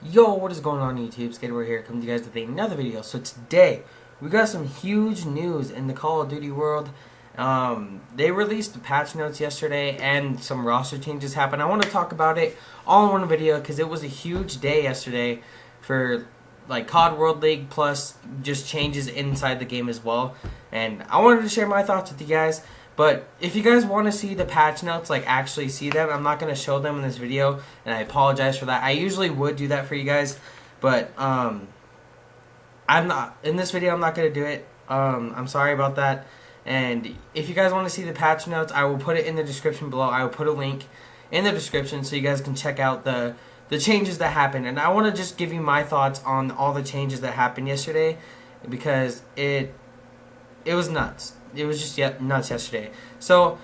Yo, what is going on YouTube? Skateboard here, coming to you guys with another video. So today, we got some huge news in the Call of Duty world. They released the patch notes yesterday and some roster changes happened. I want to talk about it all in one video because it was a huge day yesterday for like COD World League plus just changes inside the game as well. And I wanted to share my thoughts with you guys. But if you guys want to see the patch notes, like actually see them, I'm not going to show them in this video, and I apologize for that. I usually would do that for you guys, but I'm not in this video. I'm not going to do it. I'm sorry about that. And if you guys want to see the patch notes, I will put it in the description below. I will put a link in the description so you guys can check out the changes that happened. And I want to just give you my thoughts on all the changes that happened yesterday because it was nuts. It was just nuts yesterday. So,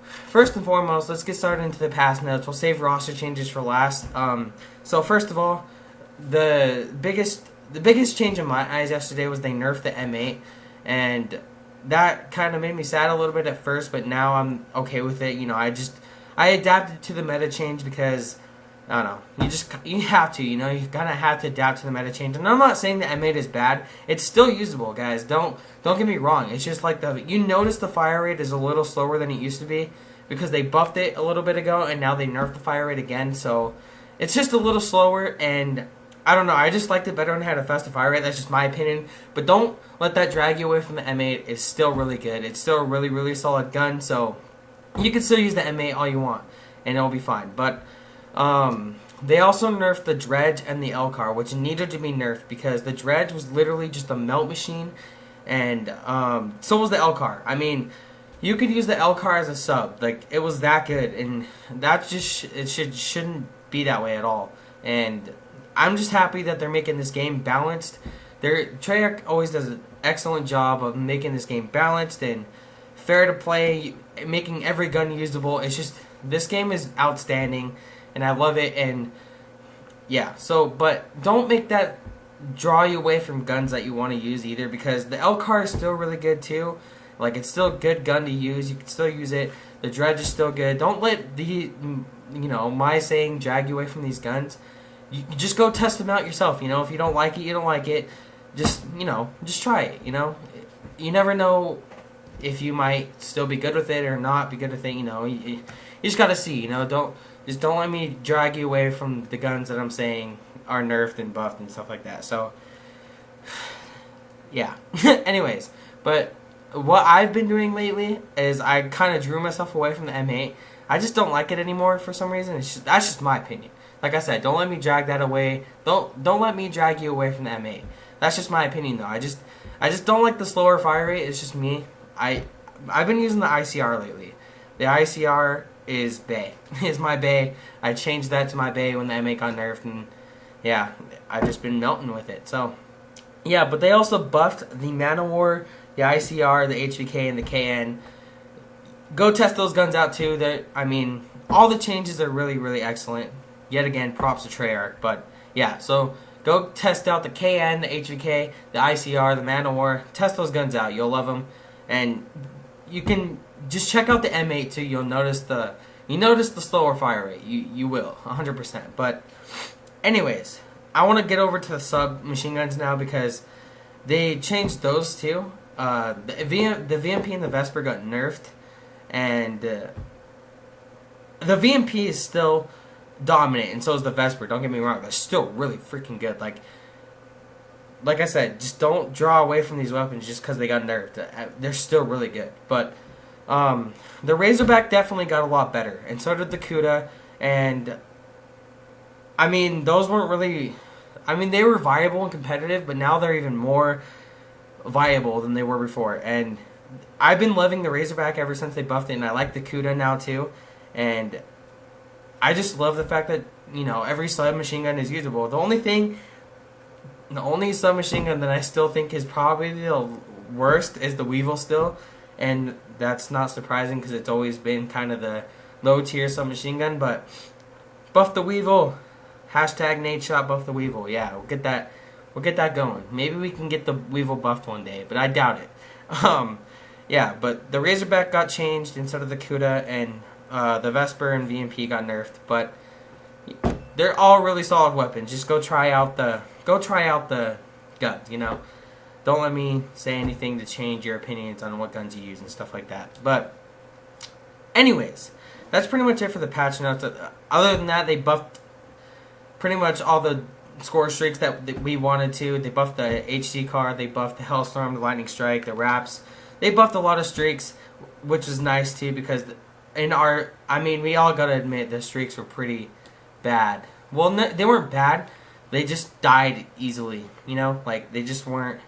first and foremost, let's get started into the patch notes. We'll save roster changes for last. So first of all, the biggest change in my eyes yesterday was they nerfed the M8, and that kind of made me sad a little bit at first, but now I'm okay with it. You know, I adapted to the meta change because I don't know. You have to, you know, you kind of have to adapt to the meta change. And I'm not saying the M8 is bad. It's still usable, guys. Don't get me wrong. It's just like you notice the fire rate is a little slower than it used to be because they buffed it a little bit ago and now they nerfed the fire rate again. So it's just a little slower, and I don't know. I just liked it better when it had a faster fire rate. That's just my opinion. But don't let that drag you away from the M8. It's still really good. It's still a really, really solid gun. So you can still use the M8 all you want and it'll be fine. But they also nerfed the Dredge and the L-Car, which needed to be nerfed because the Dredge was literally just a melt machine, and so was the L-Car. I mean, you could use the L-Car as a sub. Like, it was that good, and that just shouldn't be that way at all. And I'm just happy that they're making this game balanced. Treyarch always does an excellent job of making this game balanced and fair to play, making every gun usable. It's just, this game is outstanding, and I love it. And yeah, so, but don't make that draw you away from guns that you want to use either, because the L-Car is still really good too. Like, it's still a good gun to use. You can still use it. The Dredge is still good. Don't let my saying drag you away from these guns. You just go test them out yourself. You know, if you don't like it, you don't like it. Just try it. You know, you never know if you might still be good with it or not be good with it. You know, you just gotta see. You know, don't let me drag you away from the guns that I'm saying are nerfed and buffed and stuff like that. So, yeah. Anyways, but what I've been doing lately is I kind of drew myself away from the M8. I just don't like it anymore for some reason. That's just my opinion. Like I said, don't let me drag that away. Don't let me drag you away from the M8. That's just my opinion, though. I just don't like the slower fire rate. It's just me. I've been using the ICR lately. The ICR is Bay. Is my Bay. I changed that to my Bay when the M8 got nerfed, and yeah, I've just been melting with it. So, yeah, but they also buffed the Man-O-War, the ICR, the HVK, and the KN. Go test those guns out too. I mean, all the changes are really, really excellent. Yet again, props to Treyarch. But yeah, so go test out the KN, the HVK, the ICR, the Man-O-War. Test those guns out. You'll love them. And you can just check out the M8 too. You'll notice the slower fire rate. You will 100%. But anyways, I want to get over to the submachine guns now because they changed those too. The VMP and the Vesper got nerfed, and the VMP is still dominant, and so is the Vesper. Don't get me wrong; they're still really freaking good. Like I said, just don't draw away from these weapons just because they got nerfed. They're still really good. But the Razorback definitely got a lot better, and so did the Cuda. And I mean, those weren't really. I mean, they were viable and competitive, but now they're even more viable than they were before. And I've been loving the Razorback ever since they buffed it, and I like the Cuda now too. And I just love the fact that, you know, every submachine gun is usable. The only submachine gun that I still think is probably the worst is the Weevil still, and that's not surprising because it's always been kind of the low tier submachine gun. But buff the Weevil. Hashtag Nate Shot buff the Weevil. Yeah, we'll get that going. Maybe we can get the Weevil buffed one day, but I doubt it. Yeah, but the Razorback got changed instead of the Cuda, and the Vesper and VMP got nerfed. But they're all really solid weapons. Just go try out the guns. Don't let me say anything to change your opinions on what guns you use and stuff like that. But anyways, that's pretty much it for the patch notes. Other than that, they buffed pretty much all the score streaks that we wanted to. They buffed the HC card, they buffed the Hellstorm, the Lightning Strike, the Wraps. They buffed a lot of streaks, which is nice too, because we all gotta admit the streaks were pretty bad. Well, they weren't bad, they just died easily, like they just weren't,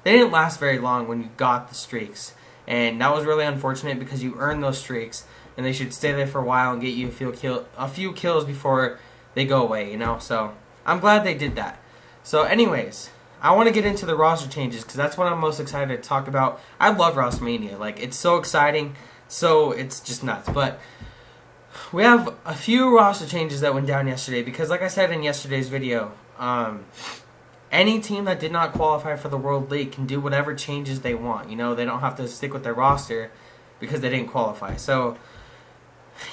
they didn't last very long when you got the streaks. And that was really unfortunate because you earned those streaks, and they should stay there for a while and get you a few kills before they go away, so I'm glad they did that. So anyways, I want to get into the roster changes because that's what I'm most excited to talk about. I love Rostermania. Like, it's so exciting, so it's just nuts. But we have a few roster changes that went down yesterday because, like I said in yesterday's video, any team that did not qualify for the World League can do whatever changes they want. They don't have to stick with their roster because they didn't qualify. So,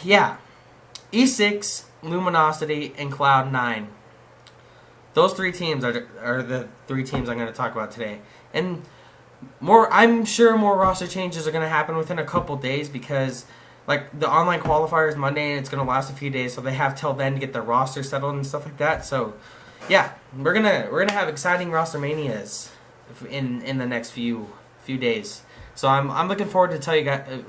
yeah. E6, Luminosity, and Cloud9. Those three teams are the three teams I'm going to talk about today. And I'm sure more roster changes are going to happen within a couple days because, like, the online qualifier is Monday and it's going to last a few days, so they have till then to get their roster settled and stuff like that. So, yeah, we're gonna have exciting Rostermanias in the next few days. So I'm looking forward to tell you guys,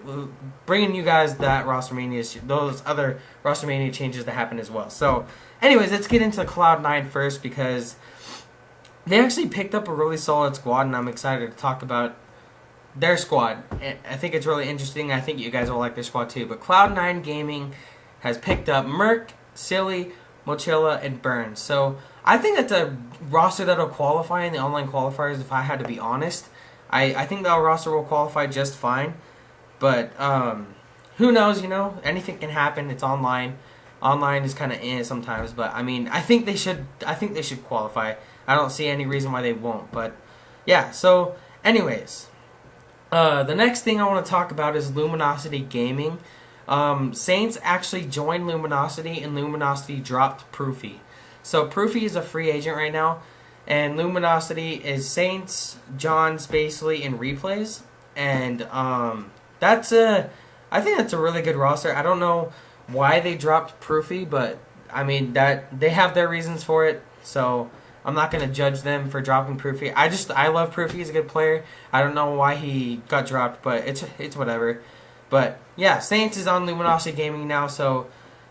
bringing you guys those other Rostermania changes that happen as well. So, anyways, let's get into Cloud9 first because they actually picked up a really solid squad, and I'm excited to talk about their squad. I think it's really interesting. I think you guys will like their squad too. But Cloud9 Gaming has picked up Merc, Silly, Mochilla, and Burns. So I think that's a roster that'll qualify in the online qualifiers. If I had to be honest, I think that roster will qualify just fine. But who knows? Anything can happen. It's online. Online is kind of sometimes, but I think they should qualify. I don't see any reason why they won't. But yeah. So, anyways, the next thing I want to talk about is Luminosity Gaming. Saints actually joined Luminosity, and Luminosity dropped Proofy. So Proofy is a free agent right now, and Luminosity is Saints, John, Spacely, and Replays. And I think that's a really good roster. I don't know why they dropped Proofy, but that they have their reasons for it. So I'm not going to judge them for dropping Proofy. I love Proofy. He's a good player. I don't know why he got dropped, but it's whatever. But yeah, Saints is on Luminosity Gaming now, so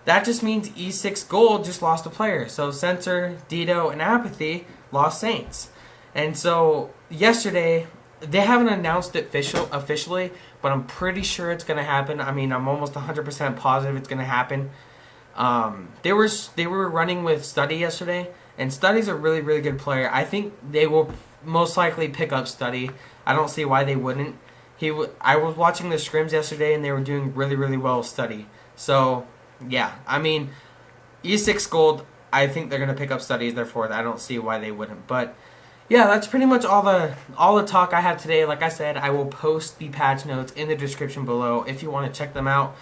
that just means E6 Gold just lost a player. So Sensor, Dito, and Apathy lost Saints. And so yesterday, they haven't announced it officially, but I'm pretty sure it's going to happen. I'm almost 100% positive it's going to happen. They were running with Study yesterday, and Study's a really, really good player. I think they will most likely pick up Study. I don't see why they wouldn't. I was watching the scrims yesterday, and they were doing really, really well with Study. So, yeah. E6 Gold, I think they're going to pick up Studies, therefore I don't see why they wouldn't. But, yeah, that's pretty much all the talk I have today. Like I said, I will post the patch notes in the description below if you want to check them out.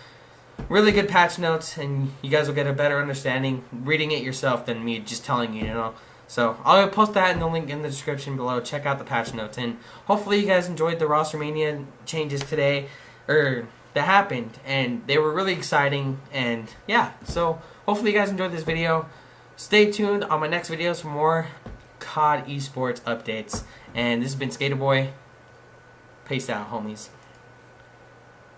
Really good patch notes, and you guys will get a better understanding reading it yourself than me just telling you, So I'll post that in the link in the description below. Check out the patch notes, and hopefully you guys enjoyed the Rostermania changes today, that happened, and they were really exciting. And yeah, so hopefully you guys enjoyed this video. Stay tuned on my next videos for more COD esports updates. And this has been Skater Boy. Peace out, homies.